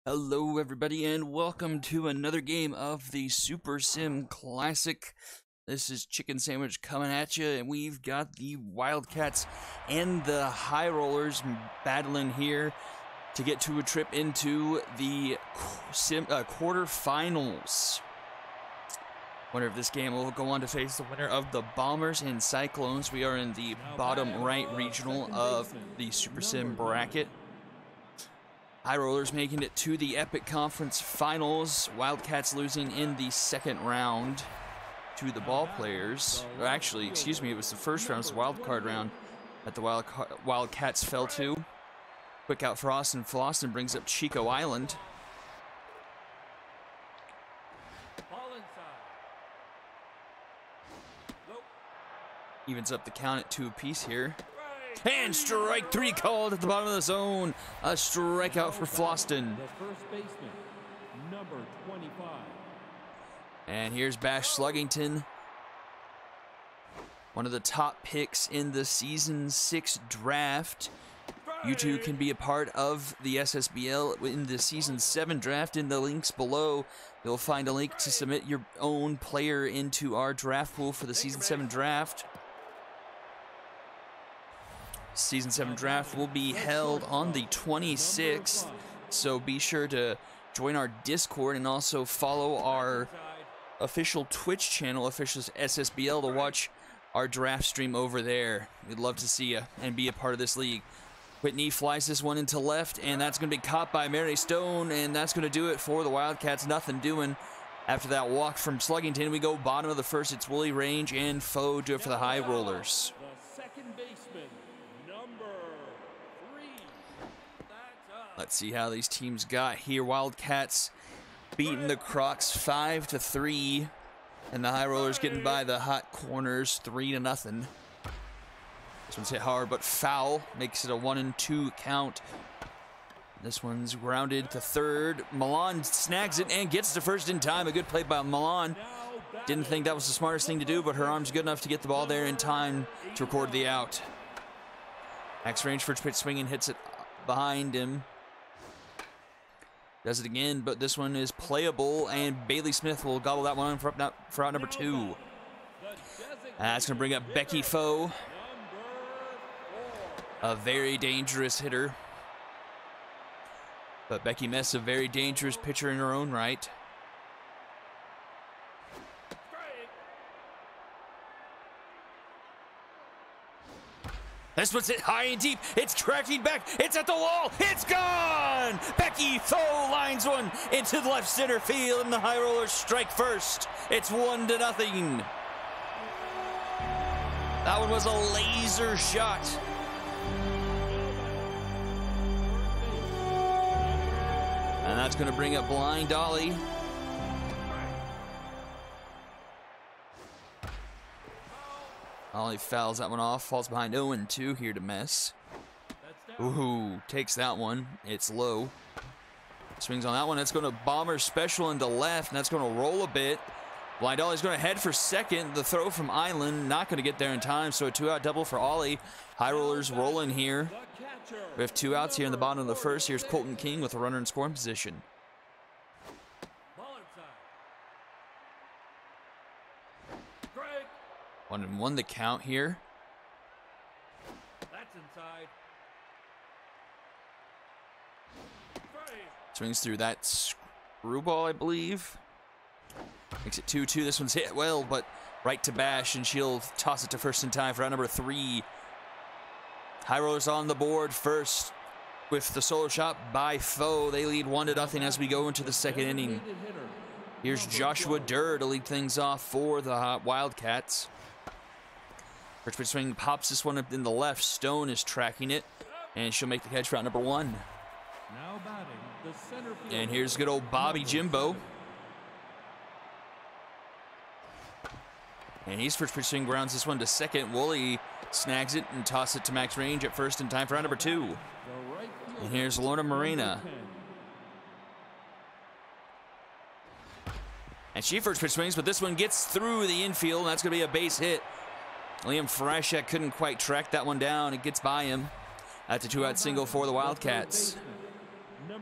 Hello everybody and welcome to another game of the Super Sim Classic. This is Chicken Sandwich coming at you, and we've got the Wildcats and the High Rollers battling here to get to a trip into the quarterfinals. Winner of this game will go on to face the winner of the Bombers and Cyclones. We are in the bottom right regional of the Super Sim bracket. High Rollers making it to the Epic Conference Finals. Wildcats losing in the second round to the Ball Players. Or actually, excuse me, it was the first round. It's the wild card round that the Wildcats fell to. Quick out for Austin. Floston brings up Chico Island. Evens up the count at 2 apiece here. And strike three called at the bottom of the zone. A strikeout for Floston. The first baseman, number 25. And here's Bash Sluggington. One of the top picks in the Season 6 draft. You two can be a part of the SSBL in the Season 7 draft. In the links below, you'll find a link to submit your own player into our draft pool for the Season 7 draft. Season 7 draft will be held on the 26th, so be sure to join our Discord and also follow our official Twitch channel, official SSBL, to watch our draft stream over there. We'd love to see you and be a part of this league. Whitney flies this one into left, and that's going to be caught by Mary Stone, and that's going to do it for the Wildcats. Nothing doing after that walk from Sluggington. We go bottom of the first. It's Wooly Range and Foe do it for the High Rollers. Let's see how these teams got here. Wildcats beating the Crocs 5-3, and the High Rollers getting by the Hot Corners 3-0. This one's hit hard, but foul makes it a 1-2 count. This one's grounded to third. Milan snags it and gets to first in time. A good play by Milan. Didn't think that was the smartest thing to do, but her arm's good enough to get the ball there in time to record the out. Max Range first pitch swinging, hits it behind him. Does it again, but this one is playable, and Bailey Smith will gobble that one for out number 2. That's going to bring up Becky Foe, a very dangerous hitter. But Becky Mess, a very dangerous pitcher in her own right. This one's hit high and deep. It's cracking back. It's at the wall. It's gone. Becky Foe lines one into the left center field, and the High Rollers strike first. It's 1-0. That one was a laser shot. And that's going to bring up Blind Dolly. Ollie fouls that one off, falls behind 0-2 here to Mess. Ooh, takes that one. It's low. Swings on that one. That's going to Bomber special into left, and that's going to roll a bit. Blind Ollie's going to head for second. The throw from Island, not going to get there in time, so a 2-out double for Ollie. High Rollers rolling here. We have 2 outs here in the bottom of the first. Here's Colton King with a runner in scoring position. 1-1 the count here. That's inside. Swings through that screwball, I believe. Makes it 2-2. This one's hit well, but right to Bash, and she'll toss it to first in time for out number 3. High Rollers on the board first with the solo shot by Foe. They lead 1-0 as we go into the second inning. Here's Joshua Durr to lead things off for the Wildcats. First pitch swing pops this one up in the left. Stone is tracking it, and she'll make the catch for out number 1. Now batting, the center field. And here's good old Bobby Jimbo. And he's first pitch swing, grounds this one to second. Wooly snags it and tosses it to Max Range at first in time for out number 2. And here's Lorna Marina. And she first pitch swings, but this one gets through the infield, and that's going to be a base hit. Liam Frashek couldn't quite track that one down. It gets by him. That's a 2-out single for the Wildcats.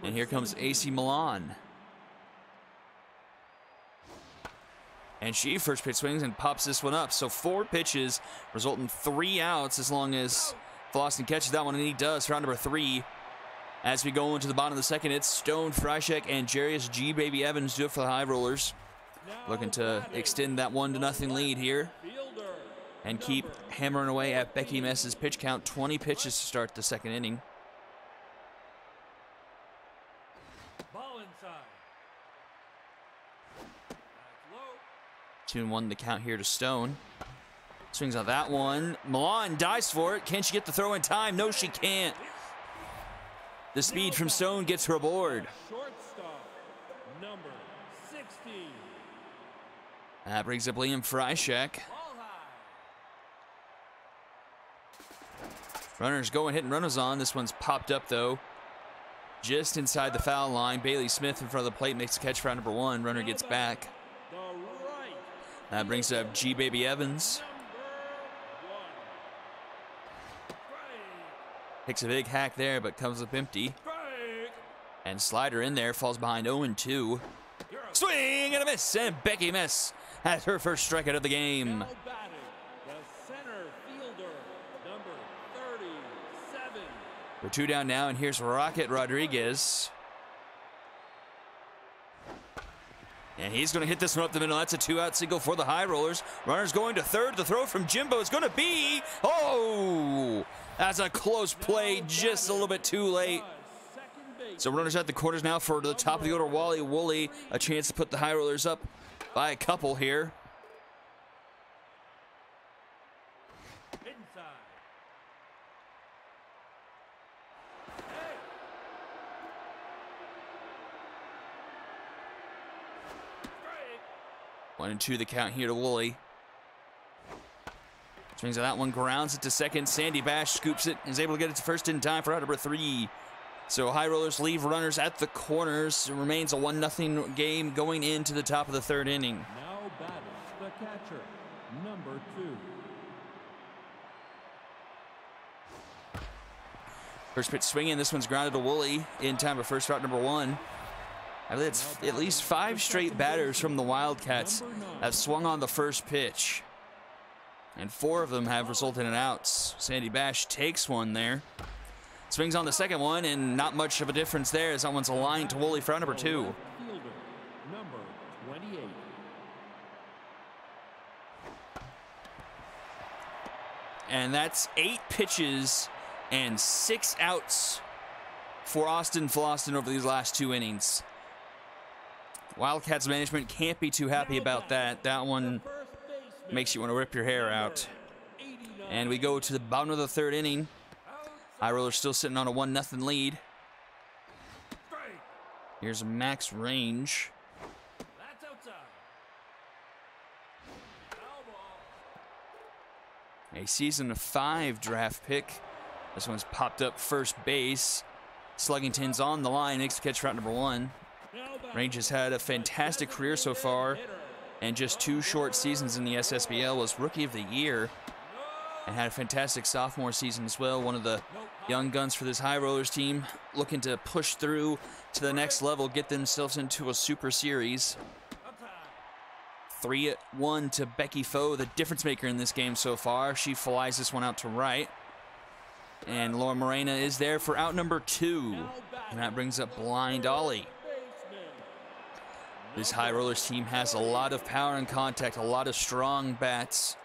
And here comes AC Milan. And she first pitch swings and pops this one up. So 4 pitches, result in 3 outs as long as Floston catches that one, and he does for round number 3. As we go into the bottom of the second, it's Stone, Freishek, and Jarius G. Baby Evans do it for the High Rollers. Looking to extend that 1-0 lead here and keep hammering away at Becky Mess's pitch count. 20 pitches to start the second inning. 2-1 the count here to Stone. Swings on that one. Milan dives for it. Can she get the throw in time? No, she can't. The speed from Stone gets her aboard. Shortstop, number 16. That brings up Liam Freishek. Runners going, hitting runners on. This one's popped up, though. Just inside the foul line. Bailey Smith in front of the plate makes a catch for round number 1. Runner gets back. That brings up G. Baby Evans. Takes a big hack there, but comes up empty. And slider in there, falls behind 0-2. Swing and a miss, and Becky Mess has her first strikeout of the game. We're 2 down now, and here's Rocket Rodriguez. And he's going to hit this one up the middle. That's a 2-out single for the High Rollers. Runners going to third. The throw from Jimbo is going to be... Oh! That's a close play, just a little bit too late. So runners at the corners now for the top of the order. Wally Woolley, a chance to put the High Rollers up by a couple here. One and 2 the count here to Woolley. Swings on that one, grounds it to second. Sandy Bash scoops it, is able to get it to first in time for out number 3. So High Rollers leave runners at the corners. It remains a 1-0 game going into the top of the third inning. Now batting the catcher, number 2. First pitch swinging. This one's grounded to Woolley in time for first out number 1. I believe it's at least 5 straight batters from the Wildcats have swung on the first pitch. And 4 of them have resulted in outs. Sandy Bash takes one there. Swings on the second one, and not much of a difference there as that one's aligned to Woolley for out number 2. Number 28. And that's 8 pitches and 6 outs for Austin Floston over these last 2 innings. Wildcats management can't be too happy about that. That one makes you want to rip your hair out. And we go to the bottom of the third inning. High Rollers still sitting on a 1-0 lead. Here's Max Range. A season 5 draft pick. This one's popped up first base. Sluggington's on the line, makes the catch for out number 1. Range has had a fantastic career so far, and just 2 short seasons in the SSBL. Was Rookie of the Year and had a fantastic sophomore season as well. One of the young guns for this High Rollers team, looking to push through to the next level, get themselves into a Super Series. 3-1 to Becky Foe, the difference maker in this game so far. She flies this one out to right. And Laura Morena is there for out number 2. And that brings up Blind Ollie. This High Rollers team has a lot of power and contact, a lot of strong bats.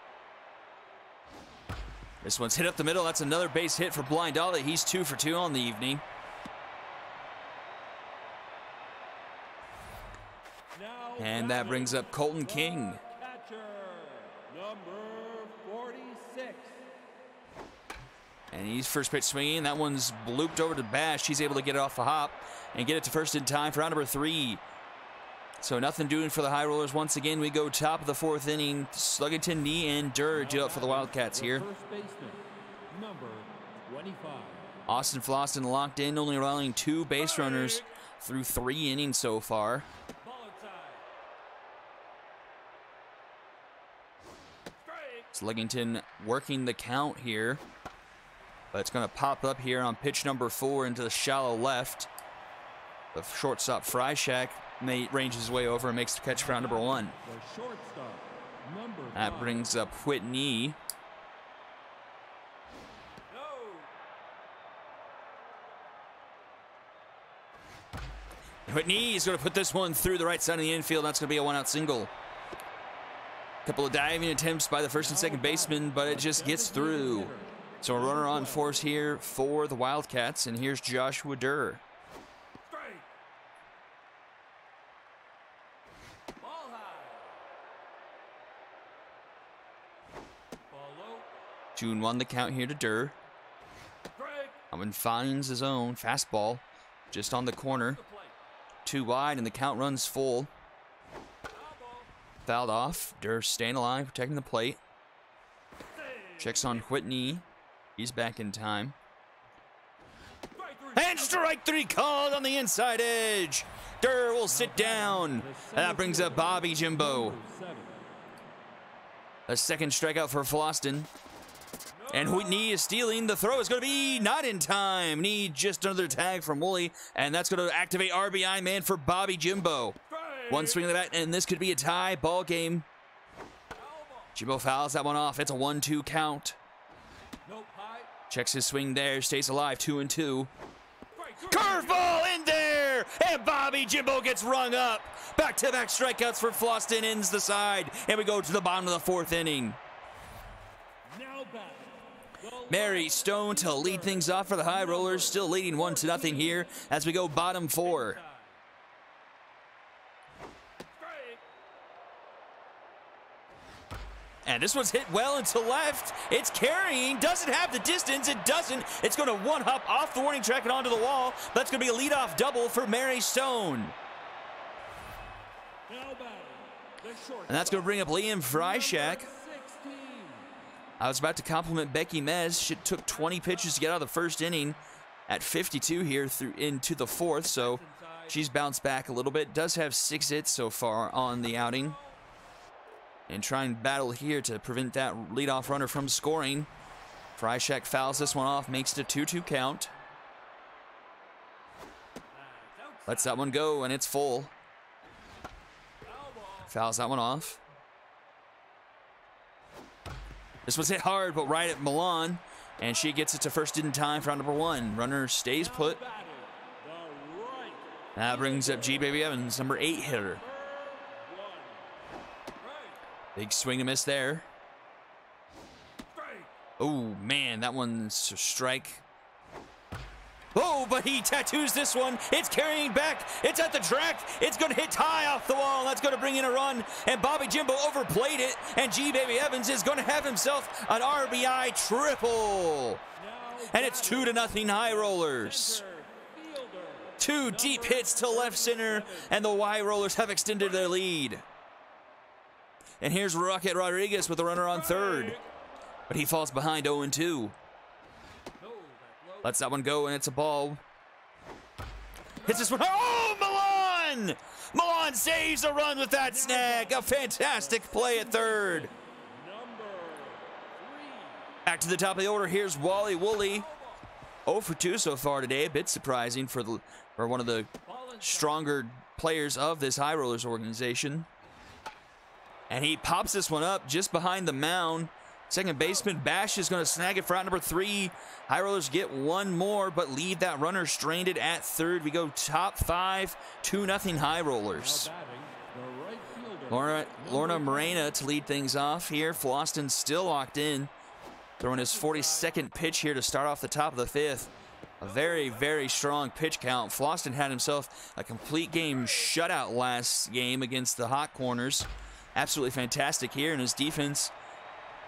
This one's hit up the middle. That's another base hit for Blind Ollie. He's 2 for 2 on the evening. And that brings up Colton King. Catcher, number 46. And he's first pitch swinging. That one's blooped over to Bash. He's able to get it off the hop and get it to first in time for round number 3. So nothing doing for the High Rollers. Once again, we go top of the 4th inning. Sluggington, Knee, and Durr do up for the Wildcats here. First baseman, number 25. Austin Floston locked in, only allowing 2 base runners through 3 innings so far. Sluggington working the count here. But it's going to pop up here on pitch number 4 into the shallow left. The shortstop Freishak ranges his way over and makes the catch for round number 1. The shortstop, number That 5. brings up Whitney. Whitney is going to put this one through the right side of the infield. That's going to be a 1-out single. Couple of diving attempts by the first and second baseman, but it just gets through. So a runner on force here for the Wildcats, and here's Joshua Durr. 2-1 the count here to Durr. Owen finds his own fastball just on the corner. 2 wide, and the count runs full. Fouled off. Durr staying alive, protecting the plate. Checks on Whitney. He's back in time. And strike 3 called on the inside edge. Durr will sit down. And that brings up Bobby Jimbo. A second strikeout for Floston. And Whitney is stealing. The throw is going to be not in time. Need just another tag from Woolley. And that's going to activate RBI man for Bobby Jimbo. 1 swing of the bat, and this could be a tie ball game. Jimbo fouls that one off. It's a 1-2 count. Checks his swing there. Stays alive. 2-2. Curveball in there, and Bobby Jimbo gets rung up. Back-to-back strikeouts for Floston ends the side, and we go to the bottom of the 4th inning. Mary Stone to lead things off for the High Rollers, still leading 1-0 here as we go bottom 4. And this one's hit well into left. It's carrying, doesn't have the distance. It doesn't. It's going to one-hop off the warning track and onto the wall. That's going to be a leadoff double for Mary Stone. And that's going to bring up Liam Freishak. I was about to compliment Becky Mez. She took 20 pitches to get out of the first inning at 52 here through into the 4th, so she's bounced back a little bit. Does have 6 hits so far on the outing. And try and battle here to prevent that leadoff runner from scoring. Freishak fouls this one off, makes it a 2-2 count. Lets that one go, and it's full. Fouls that one off. This one's hit hard, but right at Milan, and she gets it to first in time for round number 1. Runner stays put. That brings up G. Baby Evans, number 8 hitter. Big swing and miss there. Oh, man, that one's a strike. Oh, but he tattoos this one. It's carrying back. It's at the track. It's going to hit high off the wall. That's going to bring in a run. And Bobby Jimbo overplayed it. And G. Baby Evans is going to have himself an RBI triple. And it's 2-0 High Rollers. 2 deep hits to left center. And the Y Rollers have extended their lead. And here's Rocket Rodriguez with the runner on 3rd. But he falls behind 0-2. Lets that one go, and it's a ball. Hits this one. Oh, Milan! Milan saves a run with that snag. A fantastic play at 3rd. Back to the top of the order. Here's Wally Woolley. 0 for 2 so far today. A bit surprising for one of the stronger players of this High Rollers organization. And he pops this one up just behind the mound. Second baseman Bash is going to snag it for out number 3. High Rollers get 1 more, but leave that runner stranded at 3rd. We go top 5, 2-0 High Rollers. Lorna Morena to lead things off here. Floston still locked in. Throwing his 42nd pitch here to start off the top of the 5th. A very, very strong pitch count. Floston had himself a complete game shutout last game against the Hot Corners. Absolutely fantastic here in his defense.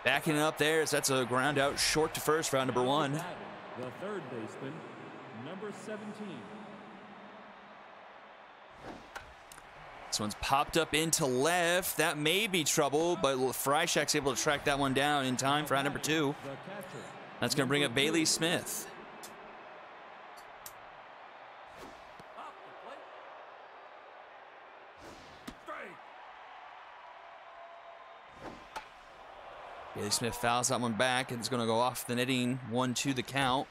Backing it up there as that's a ground out short to first for round number 1. The 3rd baseman, number 17. This one's popped up into left. That may be trouble, but Freishak's able to track that one down in time for round number 2. That's going to bring up Bailey Smith. Bailey Smith fouls that one back, and it's going to go off the netting. 1-2 the count.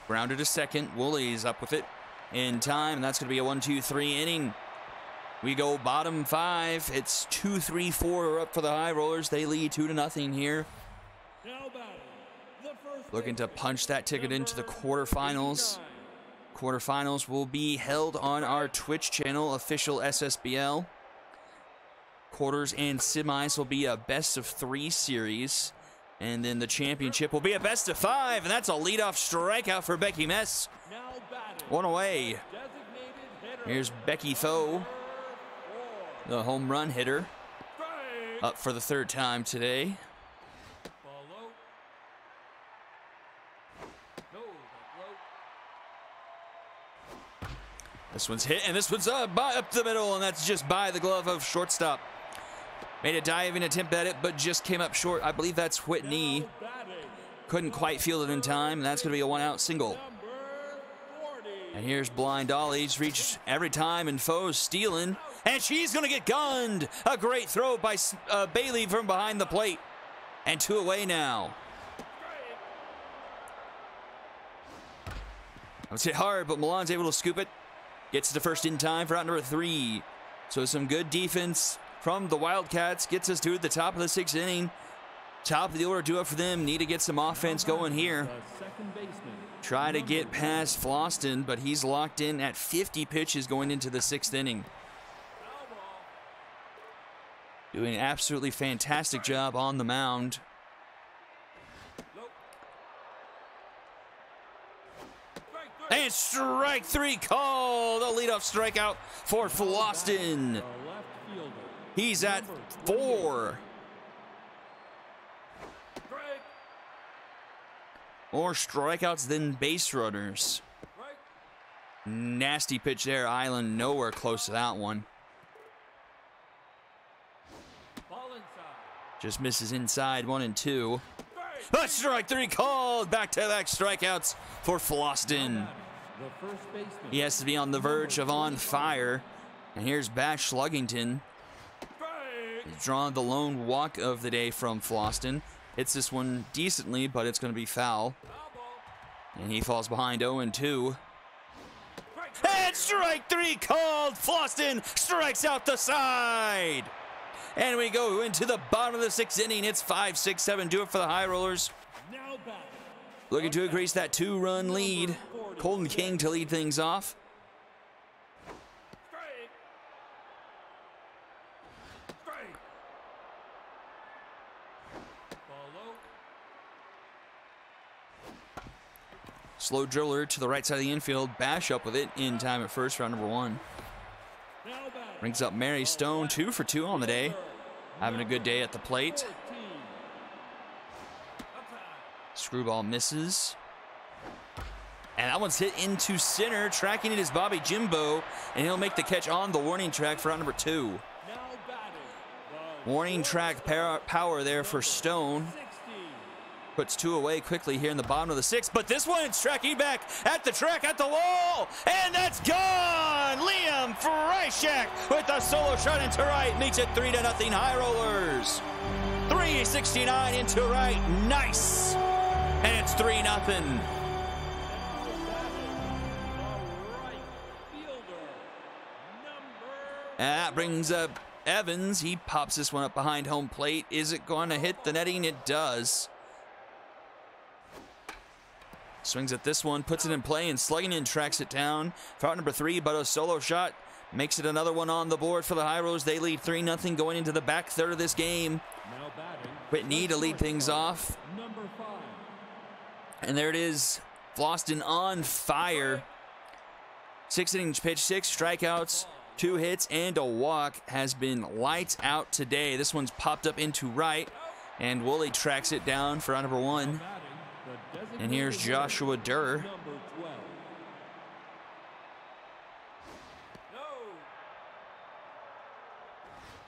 Grounded to second. Woolley's up with it. in time, and that's going to be a 1-2-3 inning. We go bottom 5. It's 2-3-4 up for the High Rollers. They lead 2-0 here. Looking to punch that ticket into the quarterfinals. Quarterfinals will be held on our Twitch channel, official SSBL. Quarters and semis will be a best-of-3 series. And then the championship will be a best-of-5. And that's a leadoff strikeout for Becky Mess. One away. Here's Becky Foe, the home run hitter, up for the 3rd time today. This one's hit, and this one's up the middle, and that's just by the glove of shortstop. Made a diving attempt at it, but just came up short. I believe that's Whitney. Couldn't quite field it in time, and that's going to be a 1-out single. And here's Blind Dolly. He's reached every time, and Foe's stealing, and she's going to get gunned. A great throw by Bailey from behind the plate. And 2 away now. That was hit hard, but Milan's able to scoop it. Gets to first in time for out number 3. So some good defense from the Wildcats. Gets us to the top of the 6th inning. Top of the order do up for them. Need to get some offense going here. Try to get past Floston, but he's locked in at 50 pitches going into the 6th inning. Doing an absolutely fantastic job on the mound. And strike 3 called. A leadoff strikeout for Floston. He's at 4. More strikeouts than base runners. Nasty pitch there. Island nowhere close to that one. Just misses inside, 1-2. But strike 3 called. Back-to-back strikeouts for Floston. He has to be on the verge of on fire. And here's Bash Sluggington. He's drawn the lone walk of the day from Floston. Hits this one decently, but it's going to be foul. And he falls behind 0-2. And strike 3 called. Floston strikes out the side. And we go into the bottom of the 6th inning. It's 5-6-7. Do it for the High Rollers. Looking to increase that 2-run lead. Colton King to lead things off. Slow driller to the right side of the infield. Bash up with it in time at first, round number 1. Brings up Mary Stone, 2 for 2 on the day. Having a good day at the plate. Screwball misses. And that one's hit into center. Tracking it is Bobby Jimbo, and he'll make the catch on the warning track for round number 2. Warning track power there for Stone. Puts 2 away quickly here in the bottom of the 6th, but this one's tracking back at the track, at the wall, and that's gone! Liam Freishak with a solo shot into right, makes it 3-0 High Rollers. 369 into right, nice! And it's 3-0. And that brings up Evans. He pops this one up behind home plate. Is it going to hit the netting? It does. Swings at this one, puts it in play, and Sluggington tracks it down. For out number 3, but a solo shot makes it another one on the board for the High Rollers. They lead 3-0 going into the back third of this game. Whitney to lead things off. And there it is. Floston on fire. 6 innings pitch, 6 strikeouts, 2 hits, and a walk. Has been lights out today. This one's popped up into right, and Woolley tracks it down for out number 1. And here's Joshua Durr.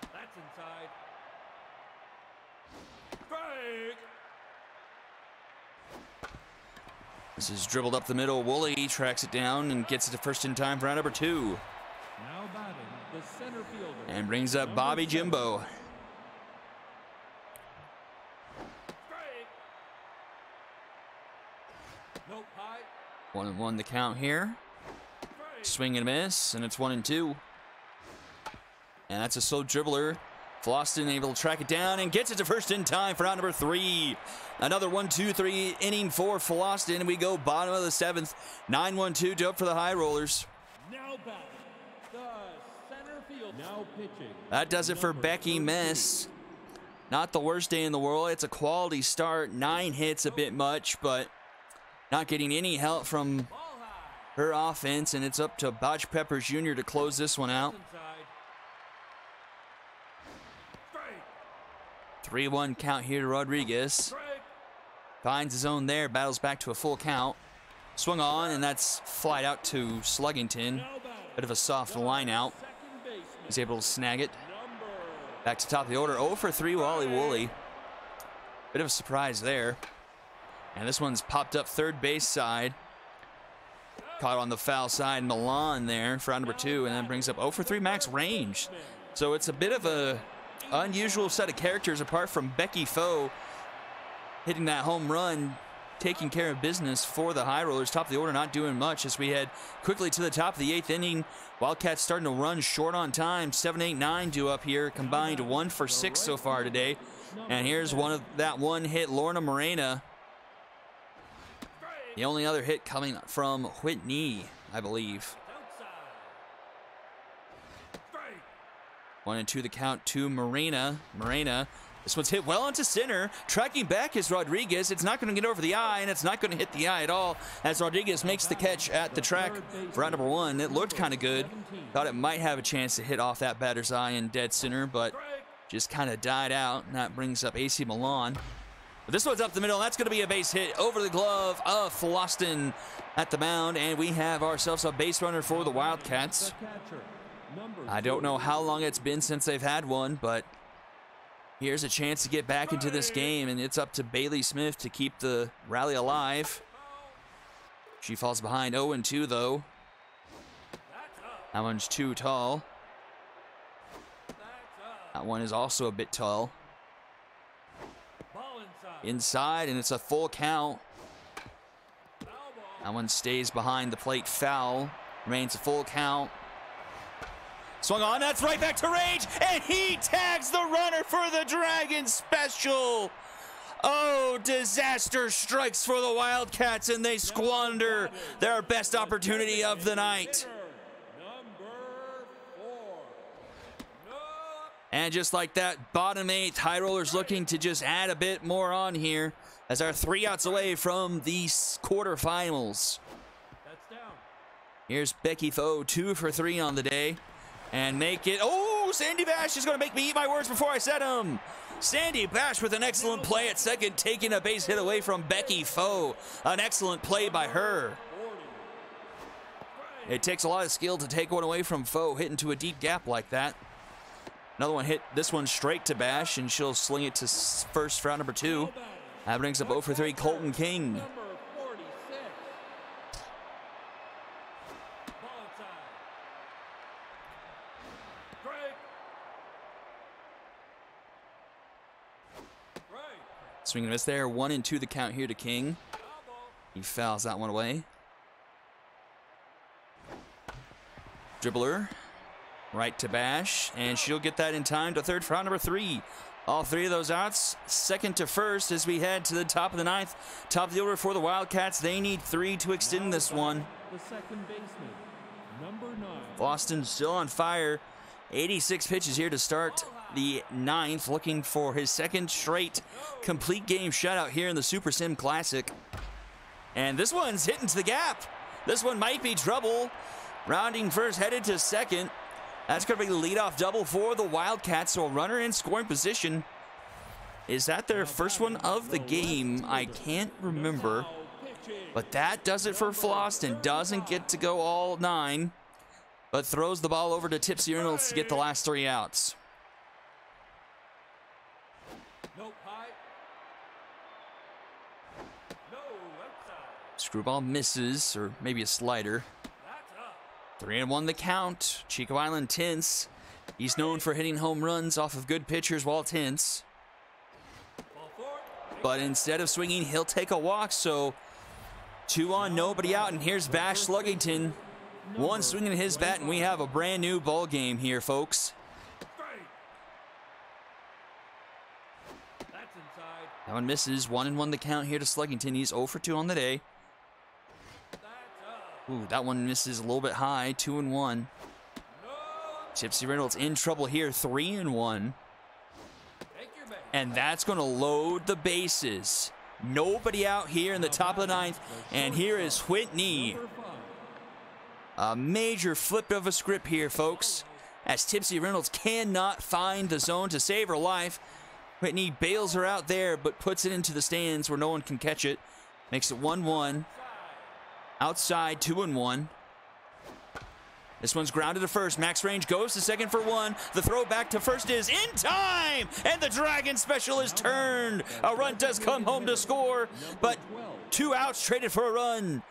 That's inside. This is dribbled up the middle. Woolley tracks it down and gets it to first in time for round number 2. Now batting the center fielder. And brings up Bobby Jimbo. 1-1 the count here. Swing and miss, and it's 1-2. And that's a slow dribbler. Floston able to track it down and gets it to first in time for out number 3. Another 1-2-3 inning for Floston. We go bottom of the 7th. 9-1-2 to up for the High Rollers. Now batting, the center field. Now pitching. That does it for Becky Miss. Not the worst day in the world. It's a quality start. 9 hits, a bit much, but not getting any help from her offense. And it's up to Botch Peppers Jr. to close this one out. 3-1 count here to Rodriguez. Finds his own there, battles back to a full count. Swung on, and that's flied out to Sluggington. Bit of a soft line out. He's able to snag it. Back to top of the order. 0 for 3 Wally Woolley. Bit of a surprise there. And this one's popped up third base side. Caught on the foul side, Milan there for out number 2, and then brings up 0 for 3 Max Range. So it's a bit of a unusual set of characters apart from Becky Foe hitting that home run, taking care of business for the High Rollers. Top of the order not doing much as we head quickly to the top of the 8th inning. Wildcats starting to run short on time. 7-8-9 due up here, combined 1 for 6 so far today. And here's that one hit, Lorna Morena. The only other hit coming from Whitney, I believe. 1-2 the count to Morena. This one's hit well into center. Tracking back is Rodriguez. It's not going to get over the eye, and it's not going to hit the eye at all as Rodriguez makes the catch at the track for round number 1. It looked kind of good. Thought it might have a chance to hit off that batter's eye in dead center, but just kind of died out, and that brings up AC Milan. But this one's up the middle. That's going to be a base hit over the glove of Floston at the mound, and we have ourselves a base runner for the Wildcats. I don't know how long it's been since they've had one, but here's a chance to get back into this game, and it's up to Bailey Smith to keep the rally alive. She falls behind 0-2, though. That one's too tall. That one is also a bit tall. Inside, and it's a full count. That one stays behind the plate foul. Remains a full count. Swung on, that's right back to Range, and he tags the runner for the Dragon special. Oh, disaster strikes for the Wildcats, and they squander their best opportunity of the night. And just like that, bottom 8th, High Rollers looking to just add a bit more on here as our 3 outs away from the quarterfinals. Here's Becky Foe, 2 for 3 on the day. And make it, oh, Sandy Bash is going to make me eat my words before I said them. Sandy Bash with an excellent play at second, taking a base hit away from Becky Foe. An excellent play by her. It takes a lot of skill to take one away from Foe, hitting to a deep gap like that. Another one hit, this one straight to Bash, and she'll sling it to first for round number 2. That brings up 0 for 3 Colton King. Swing and miss there. 1-2 the count here to King. He fouls that one away. Dribbler. Right to Bash. And she'll get that in time to third for round number 3. All 3 of those outs. Second to first as we head to the top of the 9th. Top of the order for the Wildcats. They need 3 to extend this one. The second baseman, number 9. Boston still on fire. 86 pitches here to start the 9th, looking for his second straight complete game shutout here in the Super Sim Classic. And this one's hitting to the gap. This one might be trouble. Rounding first, headed to second. That's going to be the leadoff double for the Wildcats, so a runner in scoring position. Is that their first one of the game? I can't remember. But that does it for Floston. Doesn't get to go all 9, but throws the ball over to Tipsy Reynolds to get the last 3 outs. Screwball misses, or maybe a slider. 3-1 the count. Chico Island tense. He's known for hitting home runs off of good pitchers while tense. But instead of swinging, he'll take a walk. So 2 on, nobody out. And here's Bash Sluggington. One swing in his bat, and we have a brand new ball game here, folks. That's inside. That one misses. 1-1 the count here to Sluggington. He's 0 for 2 on the day. That's up. Ooh, that one misses a little bit high. 2-1. No. Tipsy Reynolds in trouble here. 3-1. Take your base. And that's going to load the bases. Nobody out here in the top of the ninth. And here is Whitney. Number 5. A major flip of a script here, folks, as Tipsy Reynolds cannot find the zone to save her life. Whitney bails her out there, but puts it into the stands where no one can catch it. Makes it 1-1. Outside, 2-1. This one's grounded to first. Max Range goes to second for 1. The throw back to first is in time, and the Dragon special is turned. A run does come home to score, but 2 outs traded for a run.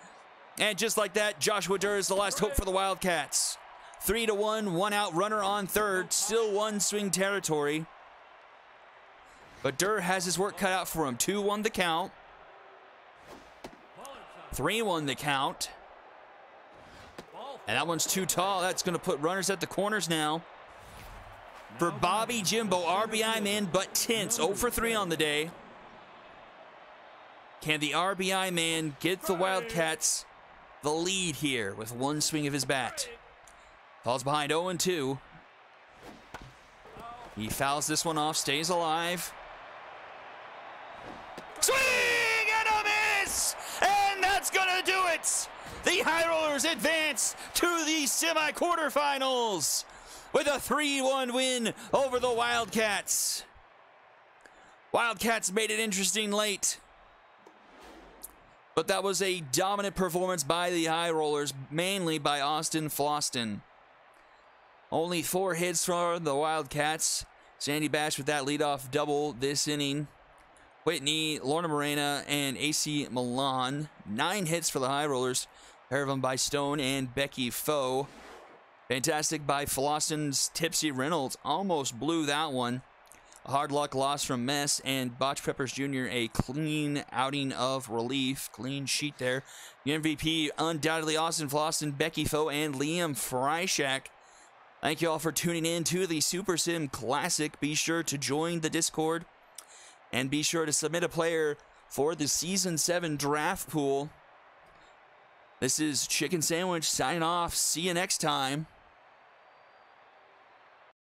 And just like that, Joshua Durr is the last hope for the Wildcats. 3-1, 1 out, runner on third. Still 1 swing territory. But Durr has his work cut out for him. 2-1 the count. 3-1 the count. And that one's too tall. That's going to put runners at the corners now. For Bobby Jimbo, RBI man, but Tintz 0 for 3 on the day. Can the RBI man get the Wildcats the lead here with 1 swing of his bat? Falls behind 0-2. He fouls this one off, stays alive. Swing and a miss! And that's gonna do it! The High Rollers advance to the semi-quarterfinals with a 3-1 win over the Wildcats. Wildcats made it interesting late. But that was a dominant performance by the High Rollers, mainly by Austin Floston. Only 4 hits for the Wildcats. Sandy Bash with that leadoff double this inning. Whitney, Lorna Morena, and AC Milan. 9 hits for the High Rollers. A pair of them by Stone and Becky Foe. Fantastic by Floston's Tipsy Reynolds. Almost blew that one. A hard luck loss from Mess, and Botch Peppers Jr. a clean outing of relief. Clean sheet there. The MVP, undoubtedly Austin Floston, Becky Foe, and Liam Freishak. Thank you all for tuning in to the Super Sim Classic. Be sure to join the Discord, and be sure to submit a player for the Season 7 draft pool. This is Chicken Sandwich signing off. See you next time.